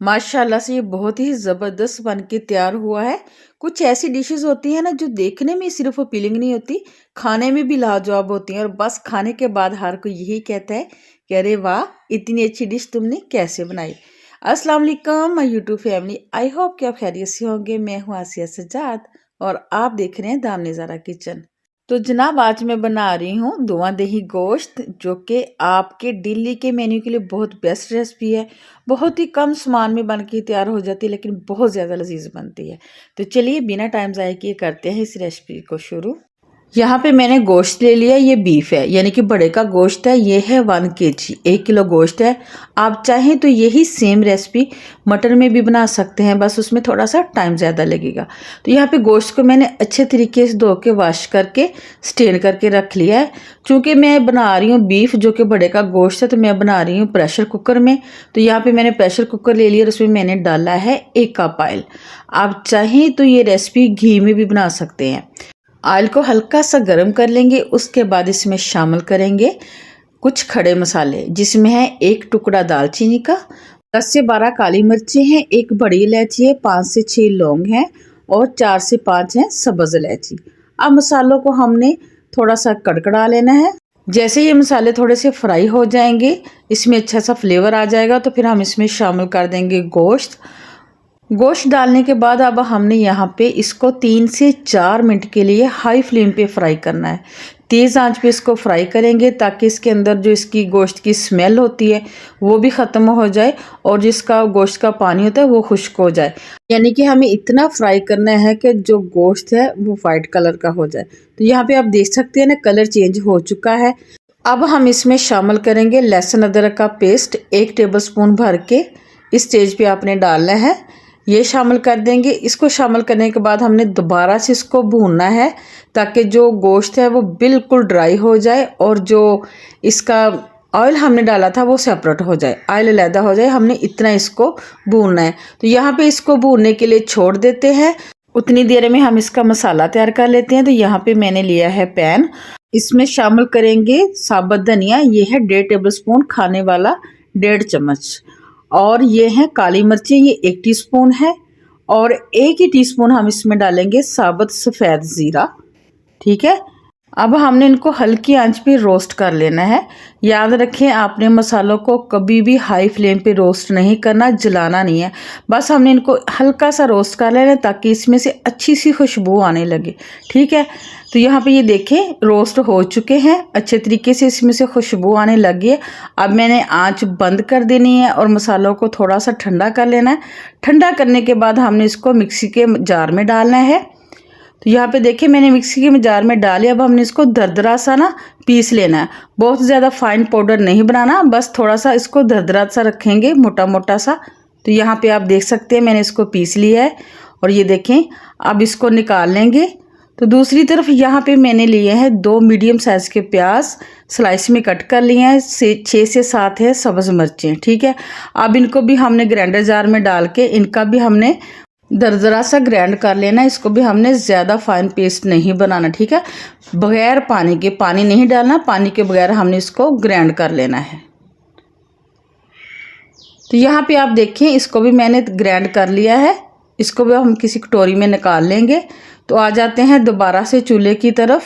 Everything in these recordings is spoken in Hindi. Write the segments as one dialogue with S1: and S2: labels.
S1: माशाल्लाह से ये बहुत ही ज़बरदस्त बन के तैयार हुआ है। कुछ ऐसी डिशेज़ होती हैं ना जो देखने में सिर्फ़ अपीलिंग नहीं होती, खाने में भी लाजवाब होती हैं और बस खाने के बाद हर कोई यही कहता है कि अरे वाह! इतनी अच्छी डिश तुमने कैसे बनाई? अस्सलाम वालेकुम my YouTube family, I hope कि आप खैरियत से होंगे। मैं हूँ आसिया सज्जाद और आप देख रहे हैं दामनी ज़ारा किचन। तो जनाब आज मैं बना रही हूँ धुआं दही गोश्त, जो कि आपके डेली के मेन्यू के लिए बहुत बेस्ट रेसिपी है। बहुत ही कम सामान में बन के तैयार हो जाती है, लेकिन बहुत ज़्यादा लजीज बनती है। तो चलिए बिना टाइम ज़ाया किए करते हैं इस रेसिपी को शुरू। यहाँ पे मैंने गोश्त ले लिया, ये बीफ है यानी कि बड़े का गोश्त है। ये है 1 kg, 1 किलो गोश्त है। आप चाहें तो यही सेम रेसिपी मटन में भी बना सकते हैं, बस उसमें थोड़ा सा टाइम ज़्यादा लगेगा। तो यहाँ पे गोश्त को मैंने अच्छे तरीके से धो के वॉश करके स्टेन करके रख लिया है। चूँकि मैं बना रही हूँ बीफ जो कि बड़े का गोश्त है, तो मैं बना रही हूँ प्रेशर कुकर में। तो यहाँ पर मैंने प्रेशर कुकर ले लिया और उसमें मैंने डाला है 1 कप ऑयल। आप चाहें तो ये रेसिपी घी में भी बना सकते हैं। ऑयल को हल्का सा गर्म कर लेंगे, उसके बाद इसमें शामिल करेंगे कुछ खड़े मसाले, जिसमें है 1 टुकड़ा दालचीनी का, 10 से 12 काली मिर्चें हैं, 1 बड़ी इलायची है, 5 से 6 लौंग हैं और 4 से 5 हैं सब्ज़ इलायची। अब मसालों को हमने थोड़ा सा कड़कड़ा लेना है। जैसे ये मसाले थोड़े से फ्राई हो जाएंगे, इसमें अच्छा सा फ्लेवर आ जाएगा, तो फिर हम इसमें शामिल कर देंगे गोश्त। गोश्त डालने के बाद अब हमने यहाँ पे इसको 3 से 4 मिनट के लिए हाई फ्लेम पे फ्राई करना है। तेज़ आंच पे इसको फ्राई करेंगे ताकि इसके अंदर जो इसकी गोश्त की स्मेल होती है वो भी ख़त्म हो जाए और जिसका गोश्त का पानी होता है वो खुश्क हो जाए। यानी कि हमें इतना फ्राई करना है कि जो गोश्त है वो वाइट कलर का हो जाए। तो यहाँ पे आप देख सकते हैं ना, कलर चेंज हो चुका है। अब हम इसमें शामिल करेंगे लहसुन अदरक का पेस्ट 1 टेबल स्पून भर के इस स्टेज पे आपने डालना है। ये शामिल कर देंगे। इसको शामिल करने के बाद हमने दोबारा से इसको भूनना है ताकि जो गोश्त है वो बिल्कुल ड्राई हो जाए और जो इसका ऑयल हमने डाला था वो सेपरेट हो जाए, ऑयल अलहदा हो जाए। हमने इतना इसको भूनना है। तो यहाँ पे इसको भूनने के लिए छोड़ देते हैं। उतनी देर में हम इसका मसाला तैयार कर लेते हैं। तो यहाँ पे मैंने लिया है पैन, इसमें शामिल करेंगे साबुत धनिया, ये है 1.5 टेबल स्पून खाने वाला, 1.5 चम्मच। और ये है काली मिर्चें, ये 1 टीस्पून है और 1 ही टीस्पून हम इसमें डालेंगे साबुत सफ़ेद ज़ीरा। ठीक है, अब हमने इनको हल्की आंच पे रोस्ट कर लेना है। याद रखें आपने मसालों को कभी भी हाई फ्लेम पे रोस्ट नहीं करना, जलाना नहीं है। बस हमने इनको हल्का सा रोस्ट कर लेना ताकि इसमें से अच्छी सी खुशबू आने लगे। ठीक है, तो यहाँ पे ये देखें रोस्ट हो चुके हैं अच्छे तरीके से, इसमें से खुशबू आने लगी है। अब मैंने आंच बंद कर देनी है और मसालों को थोड़ा सा ठंडा कर लेना है। ठंडा करने के बाद हमने इसको मिक्सी के जार में डालना है। तो यहाँ पे देखिए मैंने मिक्सी के जार में डाली। अब हमने इसको दरदरा सा ना पीस लेना है। बहुत ज़्यादा फाइन पाउडर नहीं बनाना, बस थोड़ा सा इसको दरदरा सा रखेंगे, मोटा मोटा सा। तो यहाँ पे आप देख सकते हैं मैंने इसको पीस लिया है और ये देखें अब इसको निकाल लेंगे। तो दूसरी तरफ यहाँ पे मैंने लिए हैं 2 मीडियम साइज़ के प्याज, स्लाइस में कट कर लिए हैं। 6 से 7 है सब्ज़ मिर्चें। ठीक है, अब इनको भी हमने ग्राइंडर जार में डाल के इनका भी हमने दरदरा सा ग्राइंड कर लेना। इसको भी हमने ज़्यादा फाइन पेस्ट नहीं बनाना। ठीक है, बगैर पानी के, पानी नहीं डालना, पानी के बगैर हमने इसको ग्राइंड कर लेना है। तो यहाँ पे आप देखें इसको भी मैंने ग्राइंड कर लिया है। इसको भी हम किसी कटोरी में निकाल लेंगे। तो आ जाते हैं दोबारा से चूल्हे की तरफ।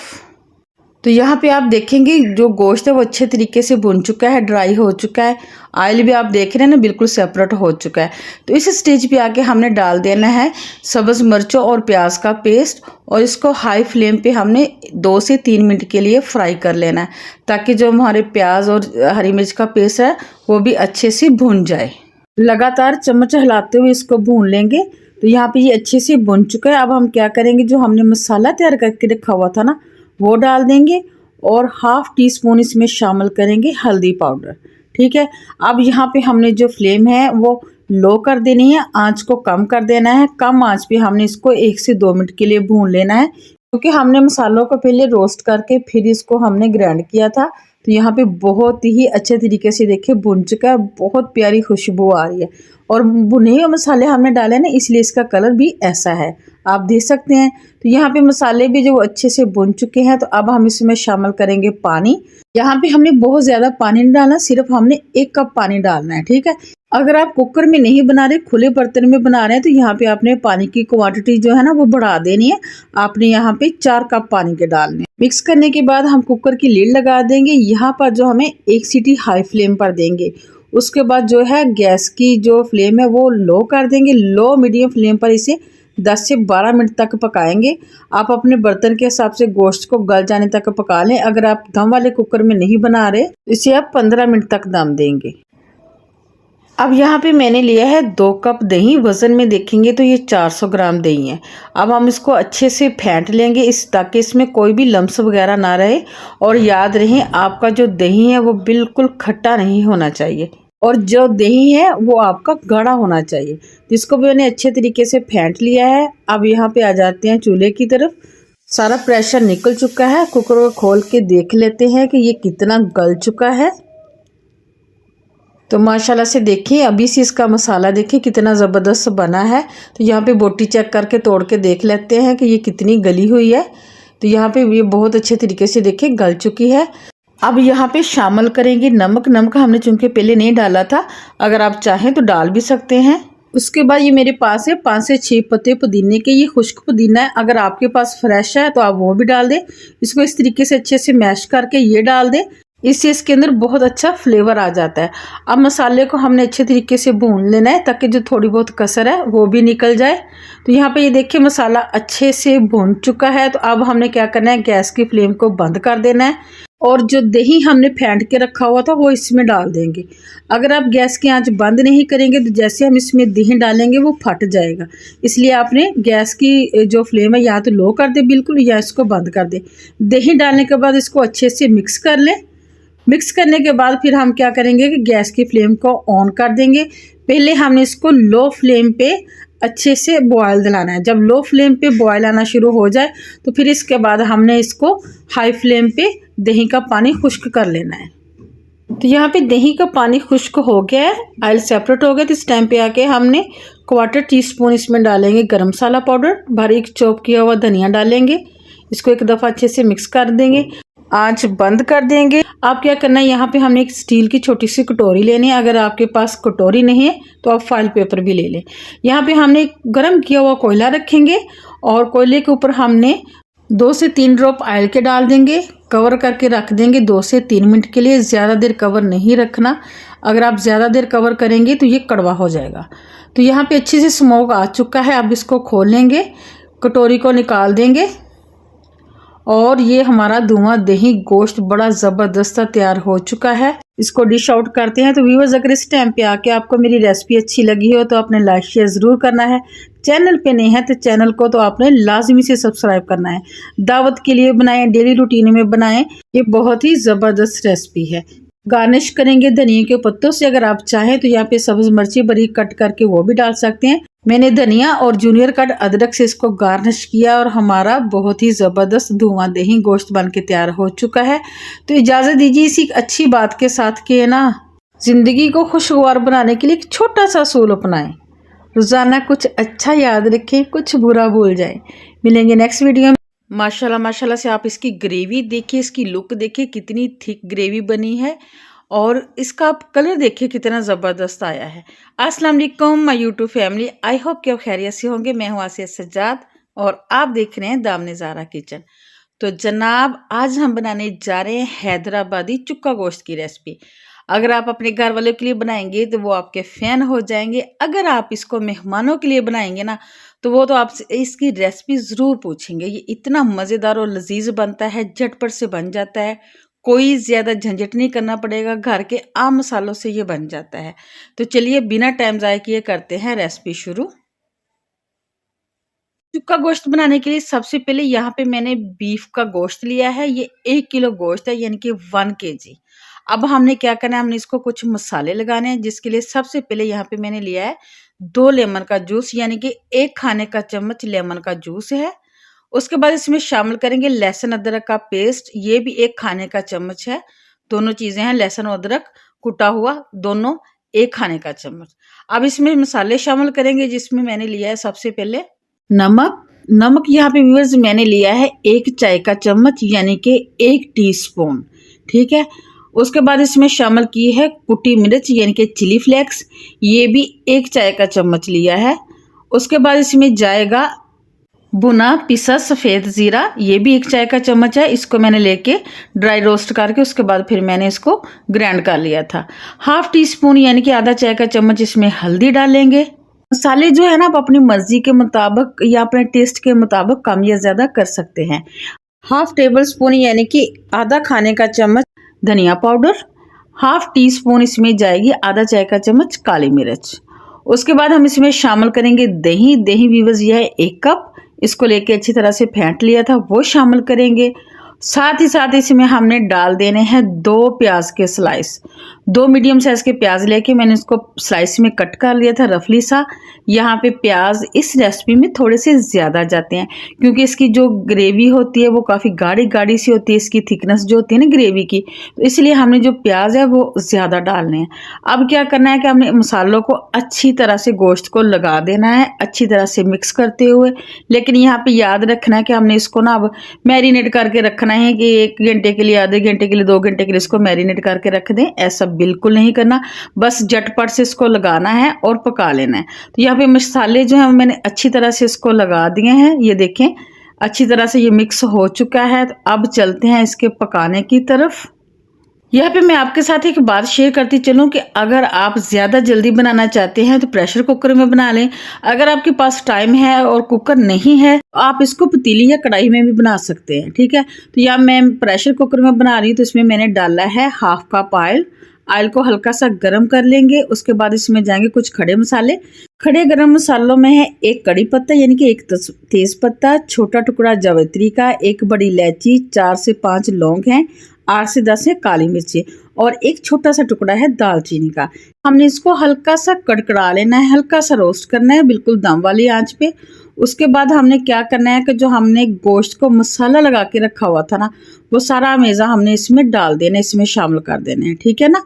S1: तो यहाँ पे आप देखेंगे जो गोश्त है वो अच्छे तरीके से भुन चुका है, ड्राई हो चुका है। ऑयल भी आप देख रहे हैं ना बिल्कुल सेपरेट हो चुका है। तो इस स्टेज पे आके हमने डाल देना है सब्ज़ मिर्चों और प्याज का पेस्ट और इसको हाई फ्लेम पे हमने 2 से 3 मिनट के लिए फ्राई कर लेना है ताकि जो हमारे प्याज और हरी मिर्च का पेस्ट है वो भी अच्छे से भुन जाए। लगातार चम्मच हिलाते हुए इसको भून लेंगे। तो यहाँ पे ये अच्छे से भुन चुका है। अब हम क्या करेंगे, जो हमने मसाला तैयार करके रखा हुआ था ना वो डाल देंगे और 1/2 टीस्पून इसमें शामिल करेंगे हल्दी पाउडर। ठीक है, अब यहाँ पे हमने जो फ्लेम है वो लो कर देनी है, आंच को कम कर देना है। कम आंच पे हमने इसको 1 से 2 मिनट के लिए भून लेना है, क्योंकि हमने मसालों को पहले रोस्ट करके फिर इसको हमने ग्राइंड किया था। तो यहाँ पे बहुत ही अच्छे तरीके से देखिए भुन चुका है, बहुत प्यारी खुशबू आ रही है और भुने हुए मसाले हमने डाले ना, इसलिए इसका कलर भी ऐसा है, आप देख सकते हैं। तो यहाँ पे मसाले भी जो अच्छे से भुन चुके हैं। तो अब हम इसमें शामिल करेंगे पानी। यहाँ पे हमने बहुत ज़्यादा पानी नहीं डालना, सिर्फ हमने 1 कप पानी डालना है, ठीक है। अगर आप कुकर में नहीं बना रहे, खुले बर्तन में बना रहे हैं, तो यहाँ पे आपने पानी की क्वांटिटी जो है ना वो बढ़ा देनी है। आपने यहाँ पे 4 कप पानी के डालने। मिक्स करने के बाद हम कुकर की लीड लगा देंगे। यहाँ पर जो हमें 1 सीटी हाई फ्लेम पर देंगे। उसके बाद जो है गैस की जो फ्लेम है वो लो कर देंगे। लो मीडियम फ्लेम पर इसे 10 से 12 मिनट तक पकाएंगे। आप अपने बर्तन के हिसाब से गोश्त को गल जाने तक पका लें। अगर आप दम वाले कुकर में नहीं बना रहे, इसे आप 15 मिनट तक दम देंगे। अब यहाँ पे मैंने लिया है 2 कप दही। वज़न में देखेंगे तो ये 400 ग्राम दही है। अब हम इसको अच्छे से फेंट लेंगे ताकि इसमें कोई भी लम्स वगैरह ना रहे। और याद रहे, आपका जो दही है वो बिल्कुल खट्टा नहीं होना चाहिए, और जो दही है वो आपका गाढ़ा होना चाहिए। तो इसको भी मैंने अच्छे तरीके से फेंट लिया है। अब यहाँ पे आ जाते हैं चूल्हे की तरफ। सारा प्रेशर निकल चुका है। कुकर को खोल के देख लेते हैं कि ये कितना गल चुका है। तो माशाल्लाह से देखिए, अभी से इसका मसाला देखिए कितना ज़बरदस्त बना है। तो यहाँ पे बोटी चेक करके तोड़ के देख लेते हैं कि ये कितनी गली हुई है। तो यहाँ पे ये बहुत अच्छे तरीके से देखिए गल चुकी है। अब यहाँ पे शामिल करेंगे नमक। नमक हमने चूँकि पहले नहीं डाला था, अगर आप चाहें तो डाल भी सकते हैं। उसके बाद ये मेरे पास है 5 से 6 पत्ते पुदीने के। ये खुश्क पुदीना है, अगर आपके पास फ्रेश है तो आप वो भी डाल दें। इसको इस तरीके से अच्छे से मैश करके ये डाल दें, इससे इसके अंदर बहुत अच्छा फ्लेवर आ जाता है। अब मसाले को हमने अच्छे तरीके से भून लेना है ताकि जो थोड़ी बहुत कसर है वो भी निकल जाए। तो यहाँ पे ये देखिए मसाला अच्छे से भून चुका है। तो अब हमने क्या करना है, गैस की फ्लेम को बंद कर देना है और जो दही हमने फेंट के रखा हुआ था वो इसमें डाल देंगे। अगर आप गैस की आंच बंद नहीं करेंगे तो जैसे हम इसमें दही डालेंगे वो फट जाएगा। इसलिए आपने गैस की जो फ्लेम है या तो लो कर दे बिल्कुल, या इसको बंद कर दे। दही डालने के बाद इसको अच्छे से मिक्स कर लें। मिक्स करने के बाद फिर हम क्या करेंगे कि गैस की फ्लेम को ऑन कर देंगे। पहले हमने इसको लो फ्लेम पे अच्छे से बॉयल दिलाना है। जब लो फ्लेम पे बॉयल आना शुरू हो जाए तो फिर इसके बाद हमने इसको हाई फ्लेम पे दही का पानी खुश्क कर लेना है। तो यहाँ पे दही का पानी खुश्क हो गया है, ऑयल सेपरेट हो गया। तो इस टाइम पे आके हमने 1/4 टीस्पून इसमें डालेंगे गरम मसाला पाउडर, बारीक चॉप किया हुआ धनिया डालेंगे। इसको एक दफ़ा अच्छे से मिक्स कर देंगे, आंच बंद कर देंगे। आप क्या करना है, यहाँ पे हमने एक स्टील की छोटी सी कटोरी लेनी है। अगर आपके पास कटोरी नहीं है तो आप फॉइल पेपर भी ले लें। यहाँ पे हमने एक गर्म किया हुआ कोयला रखेंगे और कोयले के ऊपर हमने 2 से 3 ड्रॉप ऑयल के डाल देंगे। कवर करके रख देंगे 2 से 3 मिनट के लिए। ज़्यादा देर कवर नहीं रखना, अगर आप ज़्यादा देर कवर करेंगे तो ये कड़वा हो जाएगा। तो यहाँ पे अच्छे से स्मोक आ चुका है। अब इसको खोल लेंगे, कटोरी को निकाल देंगे और ये हमारा धुआं दही गोश्त बड़ा ज़बरदस्त तैयार हो चुका है। इसको डिश आउट करते हैं। तो व्यूअर्स, अगर इस टाइम पे आके आपको मेरी रेसिपी अच्छी लगी हो तो आपने लाइक शेयर ज़रूर करना है। चैनल पे नहीं है तो चैनल को तो आपने लाजमी से सब्सक्राइब करना है। दावत के लिए बनाएं, डेली रूटीन में बनाएं, ये बहुत ही ज़बरदस्त रेसिपी है। गार्निश करेंगे धनिया के पत्तों से। अगर आप चाहें तो यहाँ पे सब्ज मिर्ची बारीक कट करके वो भी डाल सकते हैं। मैंने धनिया और जूनियर कट अदरक से इसको गार्निश किया और हमारा बहुत ही ज़बरदस्त धुआं दही गोश्त बन के तैयार हो चुका है। तो इजाज़त दीजिए इसी अच्छी बात के साथ कि ना, ज़िंदगी को खुशगवार बनाने के लिए एक छोटा सा असूल अपनाएं। रोज़ाना कुछ अच्छा याद रखें, कुछ बुरा भूल जाएं। मिलेंगे नेक्स्ट वीडियो में। माशाल्लाह माशाल्लाह से आप इसकी ग्रेवी देखिए, इसकी लुक देखिए, कितनी थिक ग्रेवी बनी है और इसका आप कलर देखिए कितना ज़बरदस्त आया है। अस्सलाम वालेकुम my YouTube family, I hope कि आप खैरियत से होंगे। मैं हूँ आसिया सज्जाद और आप देख रहे हैं दामने ज़ारा किचन। तो जनाब, आज हम बनाने जा रहे हैं हैदराबादी चुक्का गोश्त की रेसिपी। अगर आप अपने घर वालों के लिए बनाएंगे तो वो आपके फ़ैन हो जाएंगे। अगर आप इसको मेहमानों के लिए बनाएंगे ना तो वो तो आपसे इसकी रेसिपी ज़रूर पूछेंगे। ये इतना मज़ेदार और लजीज बनता है, झटपट से बन जाता है, कोई ज़्यादा झंझट नहीं करना पड़ेगा, घर के आम मसालों से ये बन जाता है। तो चलिए बिना टाइम ज़ाया किए करते हैं रेसिपी शुरू। चुक्का गोश्त बनाने के लिए सबसे पहले यहाँ पे मैंने बीफ का गोश्त लिया है। ये 1 किलो गोश्त है, यानी कि 1 kg। अब हमने क्या करना है, हमने इसको कुछ मसाले लगाने हैं, जिसके लिए सबसे पहले यहाँ पे मैंने लिया है 2 लेमन का जूस, यानी कि 1 खाने का चम्मच लेमन का जूस है। उसके बाद इसमें शामिल करेंगे लहसुन अदरक का पेस्ट, ये भी 1 खाने का चम्मच है। दोनों चीज़ें हैं, लहसुन और अदरक कुटा हुआ दोनों 1 खाने का चम्मच। अब इसमें मसाले शामिल करेंगे, जिसमें मैंने लिया है सबसे पहले नमक। नमक यहाँ पे व्यूअर्स मैंने लिया है 1 चाय का चम्मच, यानी कि 1 टीस्पून, ठीक है। उसके बाद इसमें शामिल की है कुटी मिर्च यानी कि चिली फ्लेक्स, ये भी 1 चाय का चम्मच लिया है। उसके बाद इसमें जाएगा भुना पिसा सफ़ेद ज़ीरा, ये भी 1 चाय का चम्मच है। इसको मैंने लेके ड्राई रोस्ट करके उसके बाद फिर मैंने इसको ग्राइंड कर लिया था। ½ टीस्पून यानी कि आधा चाय का चम्मच इसमें हल्दी डालेंगे। मसाले जो है ना आप अपनी मर्जी के मुताबिक या अपने टेस्ट के मुताबिक कम या ज़्यादा कर सकते हैं। ½ टेबल स्पून यानी कि आधा खाने का चम्मच धनिया पाउडर, ½ टीस्पून इसमें जाएगी आधा चाय का चम्मच काली मिर्च। उसके बाद हम इसमें शामिल करेंगे दही। दही व्यूअर्स यह है 1 कप, इसको लेके अच्छी तरह से फेंट लिया था, वो शामिल करेंगे। साथ ही साथ इसमें हमने डाल देने हैं 2 प्याज के स्लाइस। 2 मीडियम साइज के प्याज लेके मैंने इसको स्लाइस में कट कर लिया था रफली सा। यहाँ पे प्याज इस रेसिपी में थोड़े से ज़्यादा जाते हैं, क्योंकि इसकी जो ग्रेवी होती है वो काफ़ी गाढ़ी गाढ़ी सी होती है, इसकी थिकनेस जो होती है ना ग्रेवी की, तो इसलिए हमने जो प्याज है वो ज़्यादा डालने हैं। अब क्या करना है कि हमने मसालों को अच्छी तरह से गोश्त को लगा देना है, अच्छी तरह से मिक्स करते हुए। लेकिन यहाँ पे याद रखना है कि हमने इसको ना अब मैरिनेट करके रखना है कि 1 घंटे के लिए, आधे घंटे के लिए, 2 घंटे के लिए इसको मैरिनेट करके रख दें, ऐसा बिल्कुल नहीं करना। बस झटपट से इसको लगाना है और पका लेना है। तो यहाँ पे मसाले जो हैं मैंने अच्छी तरह से इसको लगा दिए हैं, ये देखें अच्छी तरह से ये मिक्स हो चुका है। तो अब चलते हैं इसके पकाने की तरफ। यहाँ पे मैं आपके साथ एक बात शेयर करती चलूँ कि अगर आप ज़्यादा जल्दी बनाना चाहते हैं तो प्रेशर कुकर में बना लें। अगर आपके पास टाइम है और कुकर नहीं है तो आप इसको पतीली या कढ़ाई में भी बना सकते हैं, ठीक है। तो यहाँ मैं प्रेशर कुकर में बना रही हूँ, तो इसमें मैंने डाला है ½ कप ऑयल। ऑयल को हल्का सा गर्म कर लेंगे। उसके बाद इसमें जाएंगे कुछ खड़े मसाले। खड़े गरम मसालों में है 1 कड़ी पत्ता यानी कि 1 तेज पत्ता, छोटा टुकड़ा जावित्री का, 1 बड़ी इलायची, 4 से 5 लौंग हैं, 8 से 10 है काली मिर्ची और 1 छोटा सा टुकड़ा है दालचीनी का। हमने इसको हल्का सा कड़कड़ा लेना है, हल्का सा रोस्ट करना है बिल्कुल दम वाली आंच पे। उसके बाद हमने क्या करना है कि जो हमने गोश्त को मसाला लगा के रखा हुआ था ना, वो सारा मेज़ा हमने इसमें डाल देना, इसमें शामिल कर देना है, ठीक है ना।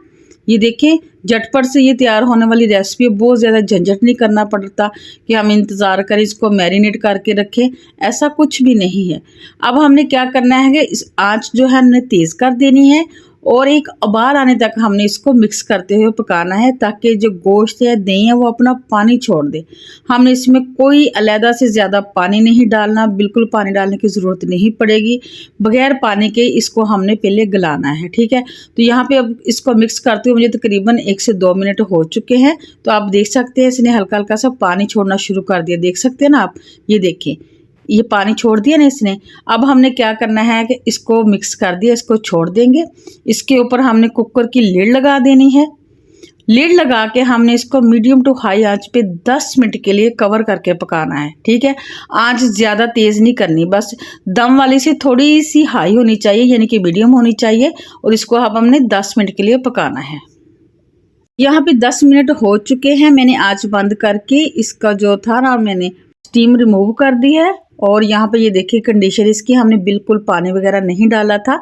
S1: ये देखें झटपट से ये तैयार होने वाली रेसिपी, बहुत ज़्यादा झंझट नहीं करना पड़ता कि हम इंतज़ार करें इसको मैरिनेट करके रखें, ऐसा कुछ भी नहीं है। अब हमने क्या करना है कि इस आंच जो है हमने तेज़ कर देनी है और एक उबाल आने तक हमने इसको मिक्स करते हुए पकाना है, ताकि जो गोश्त है दही है वो अपना पानी छोड़ दे। हमने इसमें कोई अलहदा से ज़्यादा पानी नहीं डालना, बिल्कुल पानी डालने की ज़रूरत नहीं पड़ेगी। बगैर पानी के इसको हमने पहले गलाना है, ठीक है। तो यहाँ पे अब इसको मिक्स करते हुए मुझे तकरीबन 1 से 2 मिनट हो चुके हैं। तो आप देख सकते हैं इसने हल्का हल्का सा पानी छोड़ना शुरू कर दिया, देख सकते हैं ना आप, ये देखिए ये पानी छोड़ दिया ना इसने। अब हमने क्या करना है कि इसको मिक्स कर दिया, इसको छोड़ देंगे। इसके ऊपर हमने कुकर की लिड लगा देनी है। लिड लगा के हमने इसको मीडियम टू हाई आंच पे 10 मिनट के लिए कवर करके पकाना है, ठीक है। आंच ज़्यादा तेज़ नहीं करनी, बस दम वाली से थोड़ी सी हाई होनी चाहिए, यानी कि मीडियम होनी चाहिए। और इसको अब हमने 10 मिनट के लिए पकाना है। यहाँ पे 10 मिनट हो चुके हैं। मैंने आंच बंद करके इसका जो था ना मैंने स्टीम रिमूव कर दी है। और यहाँ पे ये देखिए कंडीशन इसकी, हमने बिल्कुल पानी वगैरह नहीं डाला था,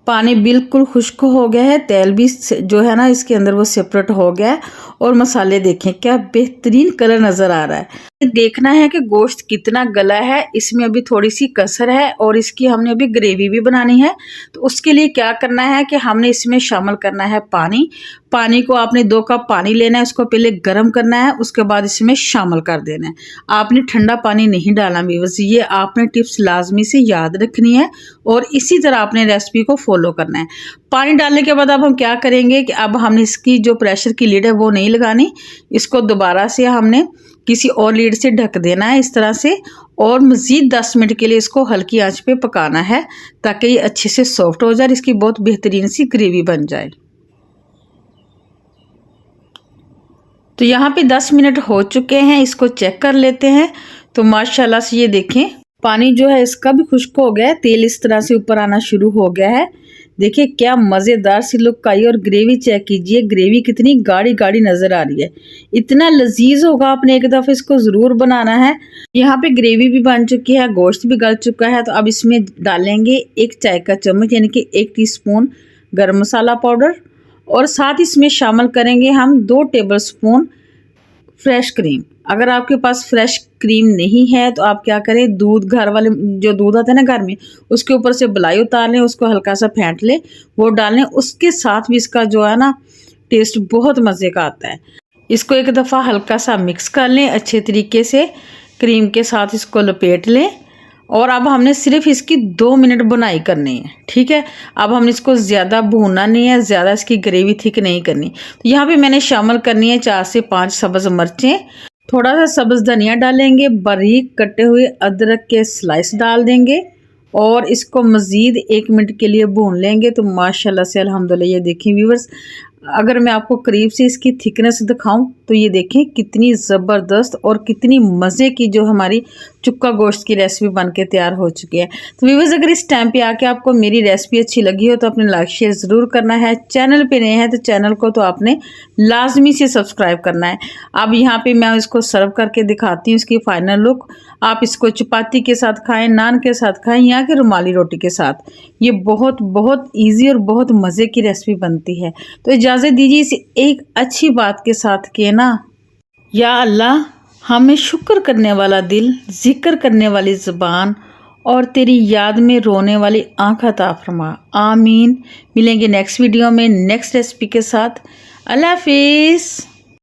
S1: पानी बिल्कुल खुश्क हो गया है, तेल भी जो है ना इसके अंदर वो सेपरेट हो गया है। और मसाले देखें क्या बेहतरीन कलर नज़र आ रहा है। देखना है कि गोश्त कितना गला है, इसमें अभी थोड़ी सी कसर है और इसकी हमने अभी ग्रेवी भी बनानी है। तो उसके लिए क्या करना है कि हमने इसमें शामिल करना है पानी। पानी को आपने 2 कप पानी लेना है, उसको पहले गर्म करना है, उसके बाद इसमें शामिल कर देना है। आपने ठंडा पानी नहीं डालना व्यूअर्स, ये आपने टिप्स लाजमी से याद रखनी है और इसी तरह आपने रेसिपी को फॉलो करना है। पानी डालने के बाद अब हम क्या करेंगे कि अब हमने इसकी जो प्रेशर की लिड है वो नहीं लगानी, इसको दोबारा से हमने किसी और लीड से ढक देना है इस तरह से। और मज़ीद 10 मिनट के लिए इसको हल्की आंच पे पकाना है, ताकि ये अच्छे से सॉफ्ट हो जाए, इसकी बहुत बेहतरीन सी ग्रेवी बन जाए। तो यहाँ पे 10 मिनट हो चुके हैं, इसको चेक कर लेते हैं। तो माशाल्लाह से ये देखें पानी जो है इसका भी खुश्क हो गया है, तेल इस तरह से ऊपर आना शुरू हो गया है। देखिए क्या मज़ेदार सी लुक आई। और ग्रेवी चेक कीजिए, ग्रेवी कितनी गाढ़ी गाढ़ी नज़र आ रही है, इतना लजीज होगा। आपने एक दफ़ा इसको ज़रूर बनाना है। यहाँ पे ग्रेवी भी बन चुकी है, गोश्त भी गल चुका है। तो अब इसमें डालेंगे 1 चाय का चम्मच यानी कि 1 टीस्पून गरम मसाला पाउडर और साथ इसमें शामिल करेंगे हम 2 टेबलस्पून फ्रेश क्रीम। अगर आपके पास फ्रेश क्रीम नहीं है तो आप क्या करें, दूध घर वाले जो दूध आता है ना घर में, उसके ऊपर से बलाई उतार लें, उसको हल्का सा फेंट लें, वो डालें। उसके साथ भी इसका जो है ना टेस्ट बहुत मज़े का आता है। इसको एक दफ़ा हल्का सा मिक्स कर लें अच्छे तरीके से, क्रीम के साथ इसको लपेट लें। और अब हमने सिर्फ इसकी 2 मिनट बुनाई करनी है, ठीक है। अब हमने इसको ज़्यादा भूनना नहीं है, ज़्यादा इसकी ग्रेवी थिक नहीं करनी। तो यहाँ पे मैंने शामिल करनी है 4 से 5 सब्ज़ मिर्चें, थोड़ा सा सब्ज़ धनिया डालेंगे, बारीक कटे हुए अदरक के स्लाइस डाल देंगे और इसको मज़ीद 1 मिनट के लिए भून लेंगे। तो माशाल्लाह से अल्हम्दुलिल्लाह, ये देखें व्यूअर्स, अगर मैं आपको करीब से इसकी थिकनेस दिखाऊं तो ये देखें कितनी ज़बरदस्त और कितनी मज़े की जो हमारी चुक्का गोश्त की रेसिपी बन के तैयार हो चुकी है। तो व्यूअर्स, अगर इस टाइम पे आके आपको मेरी रेसिपी अच्छी लगी हो तो अपने लाइक शेयर ज़रूर करना है। चैनल पे नए हैं तो चैनल को तो आपने लाजमी से सब्सक्राइब करना है। अब यहाँ पे मैं इसको सर्व करके दिखाती हूँ इसकी फाइनल लुक। आप इसको चपाती के साथ खाएं, नान के साथ खाएं या कि रुमाली रोटी के साथ। ये बहुत बहुत ईजी और बहुत मज़े की रेसिपी बनती है। तो इजाज़त दीजिए इस एक अच्छी बात के साथ कि ना, या अल्लाह हमें शुक्र करने वाला दिल, जिक्र करने वाली ज़ुबान और तेरी याद में रोने वाली आँख अता फरमा। आमीन। मिलेंगे नेक्स्ट वीडियो में नेक्स्ट रेसिपी के साथ। अल्लाह हाफिज़।